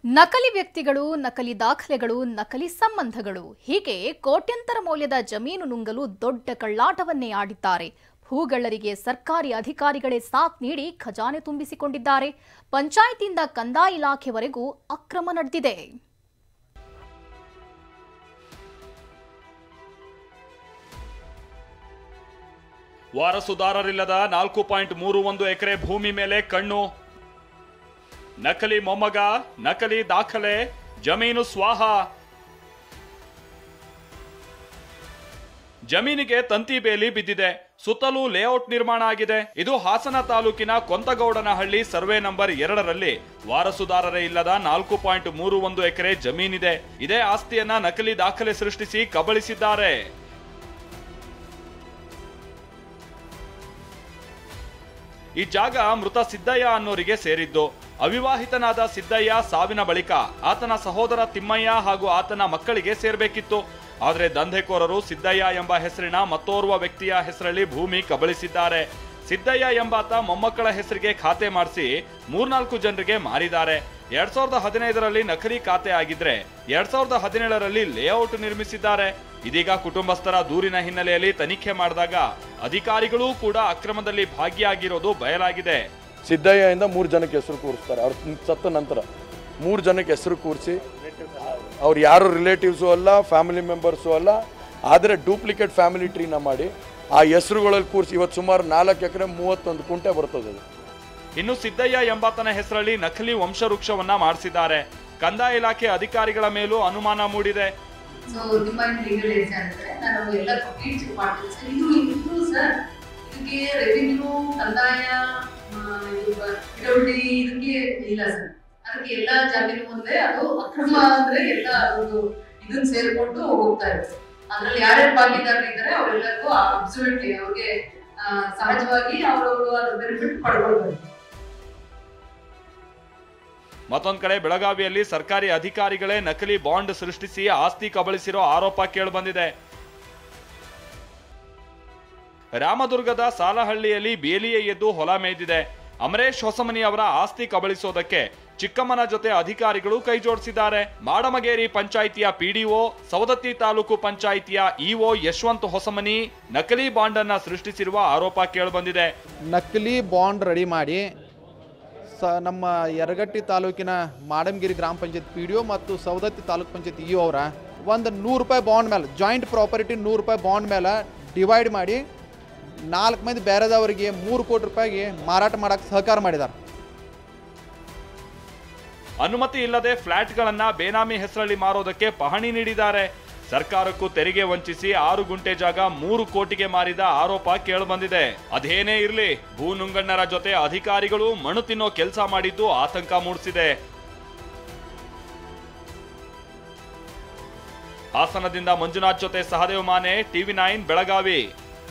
ನಕಲಿ ವ್ಯಕ್ತಿಗಳು, ನಕಲಿ ದಾಖಲೆಗಳು, ನಕಲಿ ಸಂಬಂಧಗಳು ಹೀಗೆ ಕೋಟ್ಯಂತರ ಮೌಲ್ಯದ ಜಮೀನು ನುಂಗಲು ದೊಡ್ಡ ಕಳ್ಳಾಟವನ್ನೇ ಆಡಿದ್ದಾರೆ. ಭೂಗಳ್ಳರಿಗೆ ಸರ್ಕಾರಿ ಅಧಿಕಾರಿಗಳೇ ಸಾಥ್ ನೀಡಿ ಖಜಾನೆ ತುಂಬಿಸಿಕೊಂಡಿದ್ದಾರೆ. ಪಂಚಾಯಿತಿಯಿಂದ ಕಂದಾಯ ಇಲಾಖೆವರೆಗೂ ಅಕ್ರಮ ನಡೆದಿದೆ. ವಾರಸುದಾರರಿಲ್ಲದ 4.31 ಎಕರೆ ಭೂಮಿ ಮೇಲೆ ಕಣ್ಣು. ನಕಲಿ ಮೊಮ್ಮಗ, ನಕಲಿ ದಾಖಲೆ, ಜಮೀನು ಸ್ವಾಹ. ಜಮೀನಿಗೆ ತಂತಿ ಬೇಲಿ ಬಿದ್ದಿದೆ. ಸುತ್ತಲೂ ಲೇಔಟ್ ನಿರ್ಮಾಣ ಆಗಿದೆ. ಇದು ಹಾಸನ ತಾಲೂಕಿನ ಕೊಂತಗೌಡನಹಳ್ಳಿ ಸರ್ವೆ ನಂಬರ್ 2ರಲ್ಲಿ ವಾರಸುದಾರರೇ ಇಲ್ಲದ 4.31 ಎಕರೆ ಜಮೀನಿದೆ. ಇದೇ ಆಸ್ತಿಯನ್ನ ನಕಲಿ ದಾಖಲೆ ಸೃಷ್ಟಿಸಿ ಕಬಳಿಸಿದ್ದಾರೆ. ಈ ಜಾಗ ಮೃತ ಸಿದ್ದಯ್ಯ ಅನ್ನೋರಿಗೆ ಸೇರಿದ್ದು. ಅವಿವಾಹಿತನಾದ ಸಿದ್ದಯ್ಯ ಸಾವಿನ ಬಳಿಕ ಆತನ ಸಹೋದರ ತಿಮ್ಮಯ್ಯ ಹಾಗೂ ಆತನ ಮಕ್ಕಳಿಗೆ ಸೇರ್ಬೇಕಿತ್ತು. ಆದರೆ ದಂಧೆಕೋರರು ಸಿದ್ದಯ್ಯ ಎಂಬ ಹೆಸರಿನ ಮತ್ತೋರ್ವ ವ್ಯಕ್ತಿಯ ಹೆಸರಲ್ಲಿ ಭೂಮಿ ಕಬಳಿಸಿದ್ದಾರೆ. ಸಿದ್ದಯ್ಯ ಎಂಬಾತ ಮೊಮ್ಮಕ್ಕಳ ಹೆಸರಿಗೆ ಖಾತೆ ಮಾಡಿಸಿ 3-4 ಜನರಿಗೆ ಮಾರಿದ್ದಾರೆ. 2015ರಲ್ಲಿ ನಕಲಿ ಖಾತೆ ಆಗಿದ್ರೆ 2017ರಲ್ಲಿ ಲೇಔಟ್ ನಿರ್ಮಿಸಿದ್ದಾರೆ. ಇದೀಗ ಕುಟುಂಬಸ್ಥರ ದೂರಿನ ಹಿನ್ನೆಲೆಯಲ್ಲಿ ತನಿಖೆ ಮಾಡಿದಾಗ ಅಧಿಕಾರಿಗಳೂ ಕೂಡ ಅಕ್ರಮದಲ್ಲಿ ಭಾಗಿಯಾಗಿರೋದು ಬಯಲಾಗಿದೆ. ಸಿದ್ದಯ್ಯ ಇಂದ 3 ಜನಕ್ಕೆ ಹೆಸರು ಕೂರಿಸ್ತಾರೆ. ಅವ್ರು ಸತ್ತ ನಂತರ 3 ಜನಕ್ಕೆ ಹೆಸರು ಕೂರಿಸಿ, ಅವ್ರು ಯಾರು ರಿಲೇಟಿವ್ಸು ಅಲ್ಲ, ಫ್ಯಾಮಿಲಿ ಮೆಂಬರ್ಸು ಅಲ್ಲ, ಆದರೆ ಡೂಪ್ಲಿಕೇಟ್ ಫ್ಯಾಮಿಲಿ ಟ್ರೀನ ಮಾಡಿ ಆ ಹೆಸರುಗಳಲ್ಲಿ ಕೂರಿಸಿ ಇವತ್ತು ಸುಮಾರು 4 ಎಕರೆ 31 ಕುಂಟೆ ಬರ್ತದೆ. ಇನ್ನು ಸಿದ್ದಯ್ಯ ಎಂಬಾತನ ಹೆಸರಲ್ಲಿ ನಕಲಿ ವಂಶವೃಕ್ಷವನ್ನ ಮಾಡಿಸಿದ್ದಾರೆ. ಕಂದಾಯ ಇಲಾಖೆ ಅಧಿಕಾರಿಗಳ ಮೇಲೂ ಅನುಮಾನ ಮೂಡಿದೆ. ಎಲ್ಲ ಜಾಮೀನು ಮುಂದೆ ಅದು ಅಕ್ರಮ ಅಂದ್ರೆ ಎಲ್ಲ ಇದನ್ನ ಸೇರ್ಕೊಂಡು ಹೋಗ್ತಾ ಇರುತ್ತೆ. ಅದ್ರಲ್ಲಿ ಯಾರ್ಯಾರು ಭಾಗಿದಾರರು ಇದ್ದಾರೆ ಅವರೆಲ್ಲರಿಗೂ ಅಬ್ಸಲ್ಯೂಟ್ಲಿ ಅವ್ರಿಗೆ ಸಹಜವಾಗಿ ಅವರು ಅದ್ರ ಬೆನಿಫಿಟ್ ಪಡ್ಕೊಳ್ಬೇಕು. ಮತ್ತೊಂದ್ ಕಡೆ ಬೆಳಗಾವಿಯಲ್ಲಿ ಸರ್ಕಾರಿ ಅಧಿಕಾರಿಗಳೇ ನಕಲಿ ಬಾಂಡ್ ಸೃಷ್ಟಿಸಿ ಆಸ್ತಿ ಕಬಳಿಸಿರೋ ಆರೋಪ ಕೇಳಿಬಂದಿದೆ. ರಾಮದುರ್ಗದ ಸಾಲಹಳ್ಳಿಯಲ್ಲಿ ಬೇಲಿಯೇ ಎದ್ದು ಹೊಲ ಮೇಯ್ದಿದೆ. ಅಮರೇಶ್ ಹೊಸಮನಿ ಅವರ ಆಸ್ತಿ ಕಬಳಿಸೋದಕ್ಕೆ ಚಿಕ್ಕಮ್ಮನ ಜೊತೆ ಅಧಿಕಾರಿಗಳು ಕೈ ಜೋಡಿಸಿದ್ದಾರೆ. ಮಾಡಮಗೇರಿ ಪಂಚಾಯಿತಿಯ ಪಿಡಿಒ, ಸವದತ್ತಿ ತಾಲೂಕು ಪಂಚಾಯಿತಿಯ ಇಒ ಯಶವಂತ್ ಹೊಸಮನಿ ನಕಲಿ ಬಾಂಡ್ ಅನ್ನ ಸೃಷ್ಟಿಸಿರುವ ಆರೋಪ ಕೇಳಿಬಂದಿದೆ. ನಕಲಿ ಬಾಂಡ್ ರೆಡಿ ಮಾಡಿ ನಮ್ಮ ಯರಗಟ್ಟಿ ತಾಲೂಕಿನ ಮಾಡಮಗಿರಿ ಗ್ರಾಮ ಪಂಚಾಯತ್ ಪಿಡಿಒ ಮತ್ತು ಸವದತ್ತಿ ತಾಲೂಕು ಪಂಚಾಯತ್ ಇಒ ಅವರ ಒಂದು 100 ರೂಪಾಯಿ ಬಾಂಡ್ ಮೇಲೆ, ಜಾಯಿಂಟ್ ಪ್ರಾಪರ್ಟಿ 100 ರೂಪಾಯಿ ಬಾಂಡ್ ಮೇಲೆ ಡಿವೈಡ್ ಮಾಡಿ 4 ಮಂದಿ ಬೇರೆದವರಿಗೆ 3 ಕೋಟಿ ರೂಪಾಯಿಗೆ ಮಾರಾಟ ಮಾಡಕ್ಕೆ ಸಹಕಾರ ಮಾಡಿದ್ದಾರೆ. ಅನುಮತಿ ಇಲ್ಲದೆ ಫ್ಲಾಟ್ಗಳನ್ನ ಬೇನಾಮಿ ಹೆಸರಲ್ಲಿ ಮಾರೋದಕ್ಕೆ ಪಹಣಿ ನೀಡಿದ್ದಾರೆ. ಸರ್ಕಾರಕ್ಕೂ ತೆರಿಗೆ ವಂಚಿಸಿ 6 ಗುಂಟೆ ಜಾಗ 3 ಕೋಟಿಗೆ ಮಾರಿದ ಆರೋಪ ಕೇಳಿಬಂದಿದೆ. ಅದೇನೇ ಇರ್ಲಿ, ಭೂ ನುಂಗಣ್ಣರ ಜೊತೆ ಅಧಿಕಾರಿಗಳು ಮಣ್ಣು ತಿನ್ನೋ ಕೆಲಸ ಮಾಡಿದ್ದು ಆತಂಕ ಮೂಡಿಸಿದೆ. ಹಾಸನದಿಂದ ಮಂಜುನಾಥ್ ಜೊತೆ ಸಹದೇವ್ ಮಾನೆ, TV9 ಬೆಳಗಾವಿ.